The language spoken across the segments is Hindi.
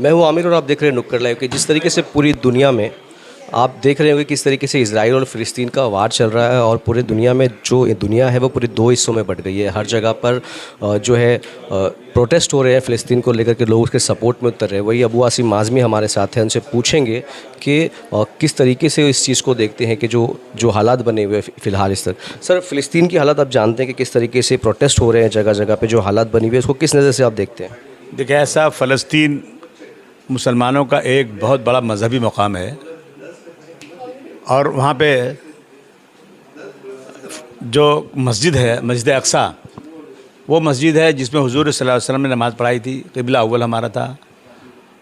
मैं हूं आमिर और आप देख रहे हैं नुक्कड़ लाइव कि जिस तरीके से पूरी दुनिया में आप देख रहे होंगे किस तरीके से इजराइल और फ़िलिस्तीन का वार चल रहा है और पूरी दुनिया में जो दुनिया है वो पूरी दो हिस्सों में बट गई है। हर जगह पर जो है प्रोटेस्ट हो रहे हैं फ़िलिस्तीन को लेकर के, लोग उसके सपोर्ट में उतर रहे हैं। वही अबू आसिम आज़मी हमारे साथ हैं, उनसे पूछेंगे कि किस तरीके से इस चीज़ को देखते हैं कि जो हालात बने हुए हैं फ़िलहाल इस तक। सर, फ़िलिस्तीन की हालत आप जानते हैं कि किस तरीके से प्रोटेस्ट हो रहे हैं जगह जगह पर, जो हालात बनी हुई है उसको किस नज़र से आप देखते हैं? देखिए, ऐसा फ़लस्तीन मुसलमानों का एक बहुत बड़ा मजहबी मकाम है और वहाँ पे जो मस्जिद है, मस्जिद अक्सा, वो मस्जिद है जिसमें हुजूर सल्लल्लाहु अलैहि वसल्लम ने नमाज़ पढ़ाई थी। क़िबला अव्वल हमारा था।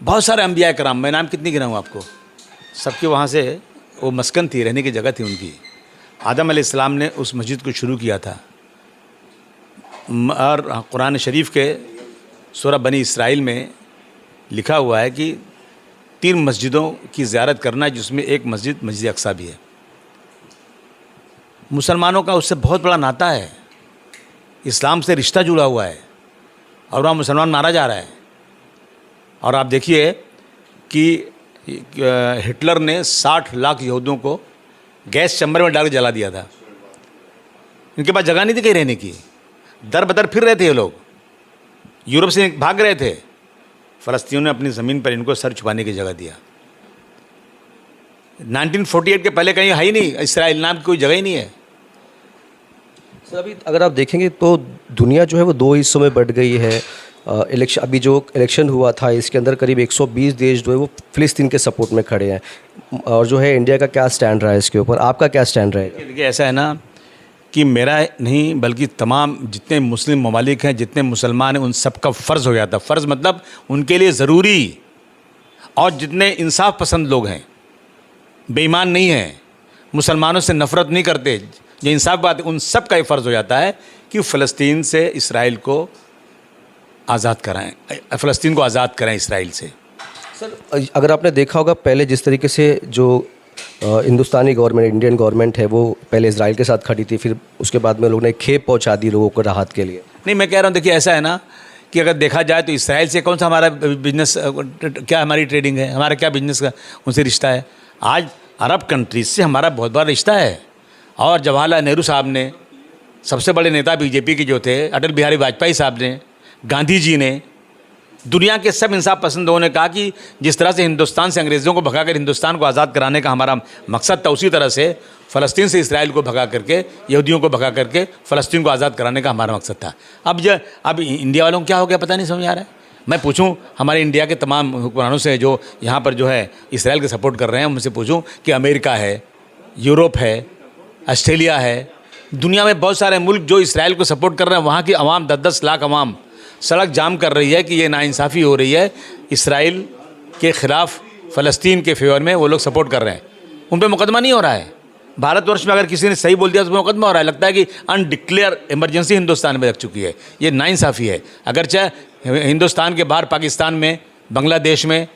बहुत सारे अंबिया कराम, मैं नाम कितनी गिनाऊँ आपको, सबके वहाँ से वो मस्कन थी, रहने की जगह थी उनकी। आदम अलैहिस्सलाम ने उस मस्जिद को शुरू किया था और कुरान शरीफ के सूरह बनी इसराइल में लिखा हुआ है कि 3 मस्जिदों की ज़ियारत करना, जिसमें एक मस्जिद अक्सा भी है। मुसलमानों का उससे बहुत बड़ा नाता है, इस्लाम से रिश्ता जुड़ा हुआ है और वहाँ मुसलमान मारा जा रहा है। और आप देखिए कि हिटलर ने 60 लाख यहूदियों को गैस चैम्बर में डाल के जला दिया था। इनके पास जगह नहीं थी कहीं रहने की, दर बदर फिर रहे थे ये लोग, यूरोप से भाग रहे थे। फ़लस्तीनियों ने अपनी ज़मीन पर इनको सर छुपाने की जगह दिया। 1948 के पहले कहीं है ही नहीं, इसराइल नाम की कोई जगह ही नहीं है। सर, अभी अगर आप देखेंगे तो दुनिया जो है वो 2 हिस्सों में बट गई है। इलेक्शन, अभी जो इलेक्शन हुआ था इसके अंदर करीब 120 देश जो है वो फ़िलिस्तीन के सपोर्ट में खड़े हैं। और जो है इंडिया का क्या स्टैंड रहा है इसके ऊपर, आपका क्या स्टैंड रहेगा? देखिए, ऐसा है ना कि मेरा नहीं बल्कि तमाम जितने मुस्लिम ममालिक हैं, जितने मुसलमान हैं, उन सब का फ़र्ज़ हो जाता। फ़र्ज़ मतलब उनके लिए ज़रूरी, और जितने इंसाफ पसंद लोग हैं, बेईमान नहीं हैं, मुसलमानों से नफ़रत नहीं करते, जो इंसाफ बात है, उन सब का ये फ़र्ज़ हो जाता है कि फ़लस्तीन से इसराइल को आज़ाद कराएं, फ़लस्तीन को आज़ाद कराएं इसराइल से। सर, अगर आपने देखा होगा पहले जिस तरीके से जो हिंदुस्तानी गवर्नमेंट, इंडियन गवर्नमेंट है, वो पहले इजराइल के साथ खड़ी थी, फिर उसके बाद में लोगों ने खेप पहुंचा दी लोगों को राहत के लिए। नहीं, मैं कह रहा हूँ, देखिए ऐसा है ना कि अगर देखा जाए तो इसराइल से कौन सा हमारा बिजनेस, क्या हमारी ट्रेडिंग है, हमारा क्या बिजनेस का उनसे रिश्ता है? आज अरब कंट्रीज से हमारा बहुत बड़ा रिश्ता है। और जवाहरलाल नेहरू साहब ने, सबसे बड़े नेता बीजेपी के जो थे, अटल बिहारी वाजपेयी साहब ने, गांधी जी ने, दुनिया के सब इंसाफ पसंद लोगों ने कहा कि जिस तरह से हिंदुस्तान से अंग्रेज़ों को भगाकर हिंदुस्तान को आज़ाद कराने का हमारा मकसद था, उसी तरह से फ़लस्तीन से इसराइल को भगा करके, यहूदियों को भगा करके फ़लस्तीन को आज़ाद कराने का हमारा मकसद था। अब इंडिया वालों को क्या हो गया पता नहीं समझ आ रहा है। मैं पूछूं हमारे इंडिया के तमाम हुक्मरानों से जो यहाँ पर जो है इसराइल के सपोर्ट कर रहे हैं, उनसे पूछूं कि अमेरिका है, यूरोप है, ऑस्ट्रेलिया है, दुनिया में बहुत सारे मुल्क जो इसराइल को सपोर्ट कर रहे हैं, वहाँ की आवाम 10-10 लाख आवाम सड़क जाम कर रही है कि ये नाइंसाफ़ी हो रही है। इसराइल के ख़िलाफ़ फ़लस्तीन के फेवर में वो लोग सपोर्ट कर रहे हैं, उन पर मुकदमा नहीं हो रहा है। भारतवर्ष में अगर किसी ने सही बोल दिया तो मुकदमा हो रहा है। लगता है कि अनडिक्लेयर इमरजेंसी हिंदुस्तान में लग चुकी है। ये नाइंसाफ़ी है। अगर चाहे हिंदुस्तान के बाहर पाकिस्तान में, बांग्लादेश में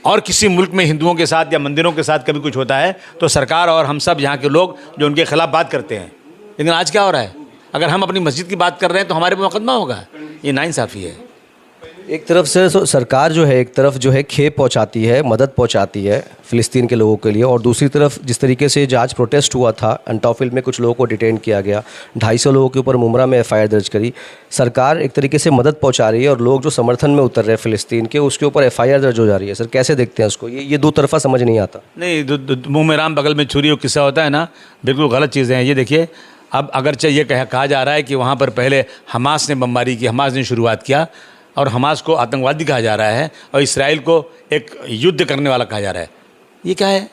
और किसी मुल्क में हिंदुओं के साथ या मंदिरों के साथ कभी कुछ होता है तो सरकार और हम सब यहाँ के लोग जो उनके ख़िलाफ़ बात करते हैं। लेकिन आज क्या हो रहा है, अगर हम अपनी मस्जिद की बात कर रहे हैं तो हमारे पर मुकदमा होगा। ये नाइंसाफ़ी है। एक तरफ से सरकार जो है, एक तरफ जो है खेप पहुंचाती है, मदद पहुंचाती है फ़िलिस्तीन के लोगों के लिए, और दूसरी तरफ जिस तरीके से आज प्रोटेस्ट हुआ था, अंटॉफिल में कुछ लोगों को डिटेन किया गया, 250 लोगों के ऊपर मुमरा में FIR दर्ज करी। सरकार एक तरीके से मदद पहुंचा रही है और लोग जो समर्थन में उतर रहे हैं फ़िलिस्तीन के, उसके ऊपर FIR दर्ज हो जा रही है। सर, कैसे देखते हैं उसको? ये दो तरफा समझ नहीं आता। नहीं, मुँह में राम बगल में छुरी हो किस्सा होता है ना, बिल्कुल गलत चीज़ें हैं ये। देखिए, अब अगरचे ये कहा जा रहा है कि वहाँ पर पहले हमास ने बमबारी की, हमास ने शुरुआत किया और हमास को आतंकवादी कहा जा रहा है और इसराइल को एक युद्ध करने वाला कहा जा रहा है। ये क्या है?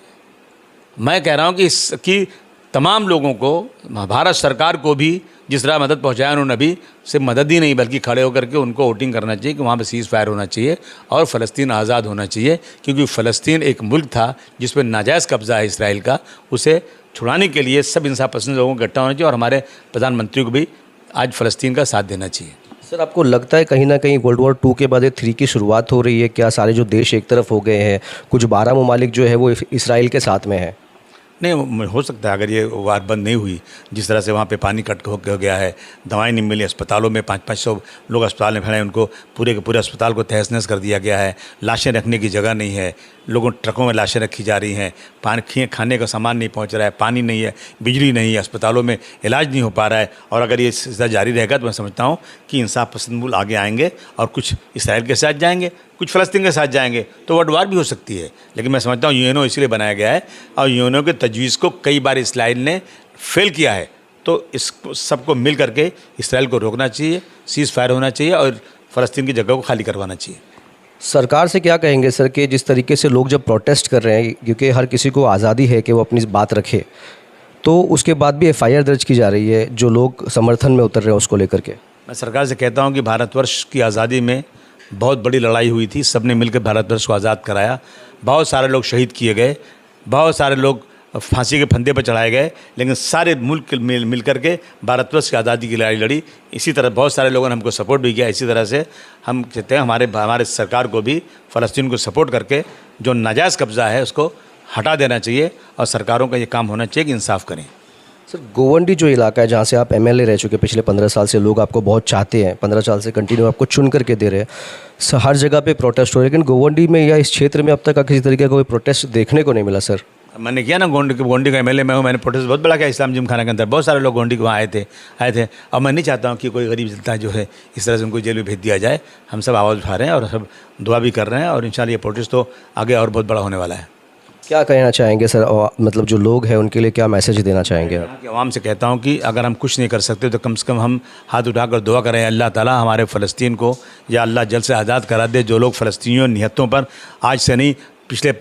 मैं कह रहा हूँ कि तमाम लोगों को, भारत सरकार को भी जिस तरह मदद पहुँचाया उन्होंने, अभी सिर्फ मदद ही नहीं बल्कि खड़े होकर के उनको वोटिंग करना चाहिए कि वहाँ पर सीज़ फायर होना चाहिए और फ़लस्तीन आज़ाद होना चाहिए। क्योंकि फ़लस्तीन एक मुल्क था जिस पर नाजायज़ कब्ज़ा है इसराइल का, उसे छुड़ाने के लिए सब इंसाफ पसंद लोगों को इकट्ठा होना चाहिए और हमारे प्रधानमंत्री को भी आज फ़लस्तीन का साथ देना चाहिए। सर, आपको लगता है कहीं ना कहीं वर्ल्ड वॉर 2 के बाद 3 की शुरुआत हो रही है? क्या सारे जो देश एक तरफ हो गए हैं, कुछ 12 ममालिक जो है वो इसराइल के साथ में है? नहीं हो सकता है, अगर ये वार बंद नहीं हुई, जिस तरह से वहाँ पे पानी कट हो गया है, दवाएं नहीं मिली, अस्पतालों में 500-500 लोग अस्पताल में खड़े हैं, उनको पूरे के पूरे अस्पताल को तहस नहस कर दिया गया है, लाशें रखने की जगह नहीं है, लोगों ट्रकों में लाशें रखी जा रही हैं, पानी खाने का सामान नहीं पहुँच रहा है, पानी नहीं है, बिजली नहीं है, अस्पतालों में इलाज नहीं हो पा रहा है। और अगर ये सिलसिला जारी रहेगा तो मैं समझता हूँ कि इंसाफ पसंद मुल्क आगे आएंगे और कुछ इसराइल के साथ जाएंगे, कुछ फ़लस्तीन के साथ जाएंगे, तो वर्ल्ड वार भी हो सकती है। लेकिन मैं समझता हूँ यूएनओ इसलिए बनाया गया है और यूएनओ के तजवीज़ को कई बार इसराइल ने फेल किया है, तो इस सबको मिल करके इसराइल को रोकना चाहिए, सीज़ फायर होना चाहिए और फ़लस्तीन की जगह को खाली करवाना चाहिए। सरकार से क्या कहेंगे सर कि जिस तरीके से लोग जब प्रोटेस्ट कर रहे हैं, क्योंकि हर किसी को आज़ादी है कि वो अपनी बात रखे, तो उसके बाद भी एफआईआर दर्ज की जा रही है जो लोग समर्थन में उतर रहे हैं उसको लेकर के। मैं सरकार से कहता हूँ कि भारतवर्ष की आज़ादी में बहुत बड़ी लड़ाई हुई थी, सबने मिलकर भारतवर्ष को आज़ाद कराया, बहुत सारे लोग शहीद किए गए, बहुत सारे लोग फांसी के फंदे पर चढ़ाए गए, लेकिन सारे मुल्क मिल करके भारतवर्ष की आज़ादी की लड़ाई लड़ी। इसी तरह बहुत सारे लोगों ने हमको सपोर्ट भी किया। इसी तरह से हम कहते हैं हमारे सरकार को भी फ़लस्तीन को सपोर्ट करके जो नाजायज़ कब्ज़ा है उसको हटा देना चाहिए और सरकारों का ये काम होना चाहिए कि इंसाफ करें। सर, गोवंडी जो इलाका है जहाँ से आप एमएलए रह चुके पिछले 15 साल से, लोग आपको बहुत चाहते हैं, 15 साल से कंटिन्यू आपको चुन करके दे रहे हैं, हर जगह पे प्रोटेस्ट हो रहे हैं, लेकिन गोवंडी में या इस क्षेत्र में अब तक किसी तरीके का कोई प्रोटेस्ट देखने को नहीं मिला सर। मैंने किया ना, गोंडी का एमएलए मैं हूँ, मैंने प्रोटेस्ट बहुत बड़ा किया इस्लाम जिमखाना के अंदर, बहुत सारे लोग गोंडी को वहाँ आए थे और मैं नहीं चाहता हूँ कि कोई गरीब जनता जो है इस तरह से उनको जेल में भेज दिया जाए। हम सब आवाज़ उठा रहे हैं और सब दुआ भी कर रहे हैं और इंशाल्लाह ये प्रोटेस्ट तो आगे और बहुत बड़ा होने वाला है। क्या कहना चाहेंगे सर, मतलब जो लोग हैं उनके लिए क्या मैसेज देना चाहेंगे आप? कि आवाम से कहता हूँ कि अगर हम कुछ नहीं कर सकते तो कम से कम हम हाथ उठाकर दुआ करें, अल्लाह ताला हमारे फ़लस्तीन को या अल्लाह जल्द से आज़ाद करा दे। जो लोग फ़लस्तीनियों निहत्तों पर आज से नहीं पिछले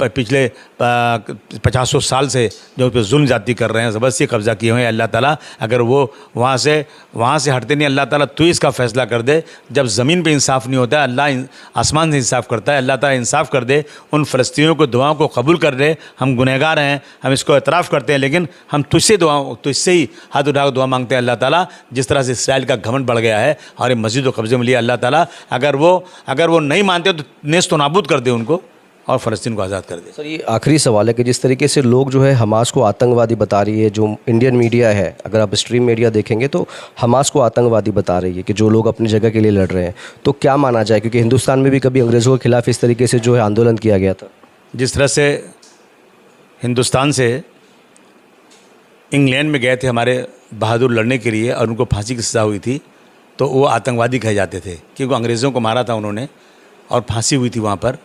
50 साल से जो उस पर जुल्म ज़्यादती कर रहे हैं, ज़बरदस्ती कब्ज़ा किए हुए हैं, अल्लाह ताला अगर वो वहाँ से हटते नहीं, अल्लाह ताला तू इसका फ़ैसला कर दे। जब ज़मीन पे इंसाफ नहीं होता है, अल्लाह आसमान से इंसाफ करता है। अल्लाह ताला इंसाफ कर दे, उन फ़लस्तीनियों को दुआओं को कबूल कर दे। हम गुनहगार हैं, हम इसको एतराफ़ करते हैं, लेकिन हम तुझसे ही हाथ उठाकर दुआ मांगते हैं। अल्लाह ताला जिस तरह से इसराइल का घमंड बढ़ गया है और ये मस्जिद को कब्ज़े में लिया, अल्लाह ताला अगर वो नहीं मानते तो नेस्त नाबूद कर दे उनको और फ़लस्तीन को आज़ाद कर दे। सर, ये आखिरी सवाल है कि जिस तरीके से लोग जो है हमास को आतंकवादी बता रही है, जो इंडियन मीडिया है, अगर आप स्ट्रीम मीडिया देखेंगे तो हमास को आतंकवादी बता रही है कि जो लोग अपनी जगह के लिए लड़ रहे हैं, तो क्या माना जाए? क्योंकि हिंदुस्तान में भी कभी अंग्रेज़ों के खिलाफ इस तरीके से जो है आंदोलन किया गया था। जिस तरह से हिंदुस्तान से इंग्लैंड में गए थे हमारे बहादुर लड़ने के लिए और उनको फांसी की सज़ा हुई थी, तो वो आतंकवादी कहे जाते थे क्योंकि अंग्रेज़ों को मारा था उन्होंने और फांसी हुई थी वहाँ पर।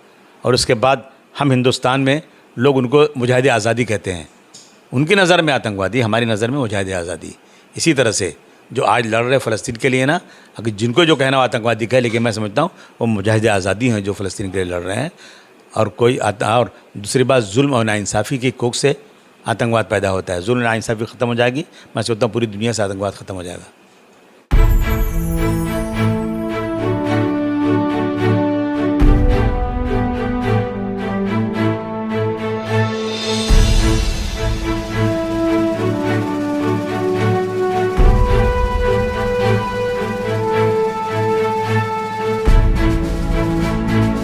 और उसके बाद हम हिंदुस्तान में लोग उनको मुजाहिद आज़ादी कहते हैं। उनकी नज़र में आतंकवादी, हमारी नज़र में मुजाहिद आज़ादी। इसी तरह से जो आज लड़ रहे फ़लस्तीन के लिए ना, अगर जिनको जो कहना वो आतंकवादी कहे, लेकिन मैं समझता हूँ वो मुजाहिद आज़ादी हैं जो फ़लस्तीन के लिए लड़ रहे हैं। और दूसरी बात, जुल्म और नाइंसाफ़ी की कोख से आतंकवाद पैदा होता है। जुल्म नाइंसाफ़ी ख़त्म हो जाएगी, मैं सोचता हूँ पूरी दुनिया से आतंकवाद ख़त्म हो जाएगा।